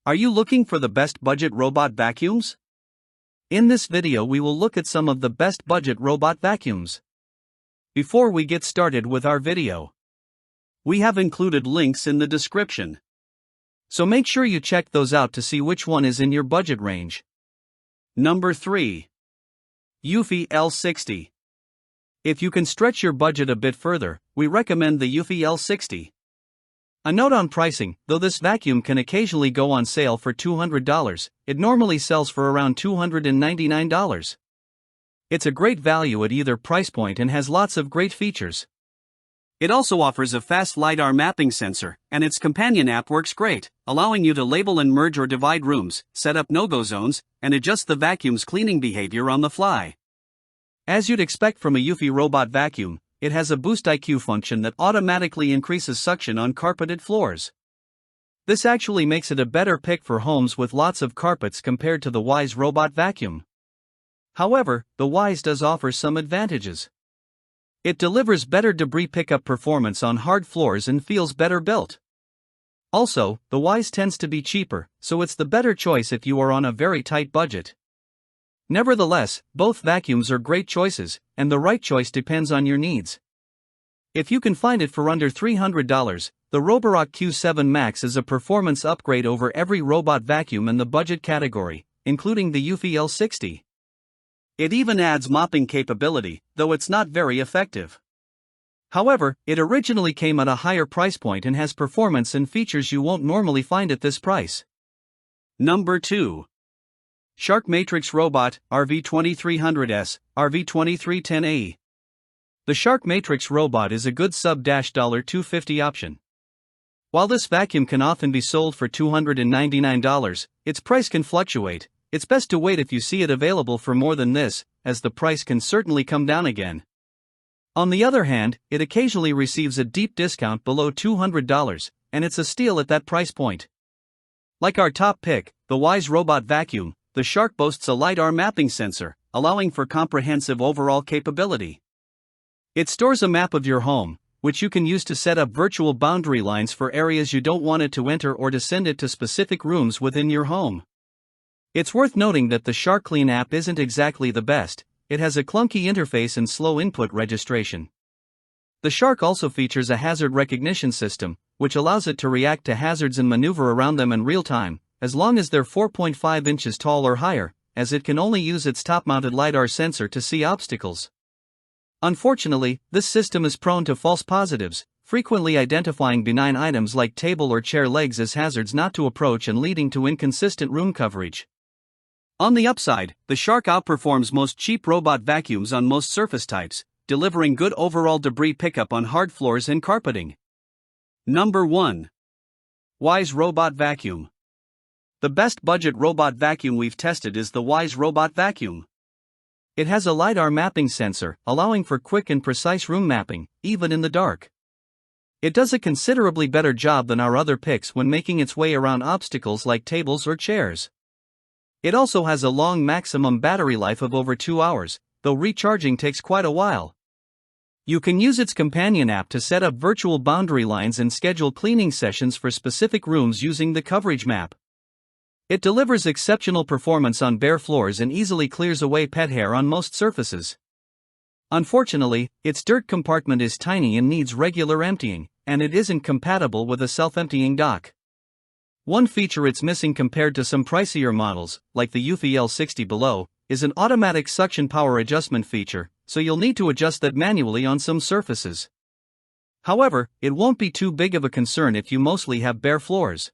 Are you looking for the best budget robot vacuums? In this video we will look at some of the best budget robot vacuums. Before we get started with our video, we have included links in the description, so make sure you check those out to see which one is in your budget range. Number 3. Eufy L60. If you can stretch your budget a bit further, we recommend the Eufy L60. A note on pricing: though this vacuum can occasionally go on sale for $200, it normally sells for around $299. It's a great value at either price point and has lots of great features. It also offers a fast LiDAR mapping sensor, and its companion app works great, allowing you to label and merge or divide rooms, set up no-go zones, and adjust the vacuum's cleaning behavior on the fly. As you'd expect from a Eufy robot vacuum, it has a Boost IQ function that automatically increases suction on carpeted floors. This actually makes it a better pick for homes with lots of carpets compared to the Wyze robot vacuum. However, the Wyze does offer some advantages. It delivers better debris pickup performance on hard floors and feels better built. Also, the Wyze tends to be cheaper, so it's the better choice if you are on a very tight budget. Nevertheless, both vacuums are great choices, and the right choice depends on your needs. If you can find it for under $300, the Roborock Q7 Max is a performance upgrade over every robot vacuum in the budget category, including the Eufy L60. It even adds mopping capability, though it's not very effective. However, it originally came at a higher price point and has performance and features you won't normally find at this price. Number 2. Shark Matrix Robot, RV2300S, RV2310A. The Shark Matrix Robot is a good sub-$250 option. While this vacuum can often be sold for $299, its price can fluctuate. It's best to wait if you see it available for more than this, as the price can certainly come down again. On the other hand, it occasionally receives a deep discount below $200, and it's a steal at that price point. Like our top pick, the Wyze robot vacuum, the Shark boasts a LiDAR mapping sensor, allowing for comprehensive overall capability. It stores a map of your home, which you can use to set up virtual boundary lines for areas you don't want it to enter or to send it to specific rooms within your home. It's worth noting that the Shark Clean app isn't exactly the best. It has a clunky interface and slow input registration. The Shark also features a hazard recognition system, which allows it to react to hazards and maneuver around them in real time, as long as they're 4.5 inches tall or higher, as it can only use its top-mounted LiDAR sensor to see obstacles. Unfortunately, this system is prone to false positives, frequently identifying benign items like table or chair legs as hazards not to approach and leading to inconsistent room coverage. On the upside, the Shark outperforms most cheap robot vacuums on most surface types, delivering good overall debris pickup on hard floors and carpeting. Number 1. Wyze Robot Vacuum. The best budget robot vacuum we've tested is the Wyze robot vacuum. It has a LiDAR mapping sensor, allowing for quick and precise room mapping, even in the dark. It does a considerably better job than our other picks when making its way around obstacles like tables or chairs. It also has a long maximum battery life of over 2 hours, though recharging takes quite a while. You can use its companion app to set up virtual boundary lines and schedule cleaning sessions for specific rooms using the coverage map. It delivers exceptional performance on bare floors and easily clears away pet hair on most surfaces. Unfortunately, its dirt compartment is tiny and needs regular emptying, and it isn't compatible with a self-emptying dock. One feature it's missing compared to some pricier models, like the Eufy L60 below, is an automatic suction power adjustment feature, so you'll need to adjust that manually on some surfaces. However, it won't be too big of a concern if you mostly have bare floors.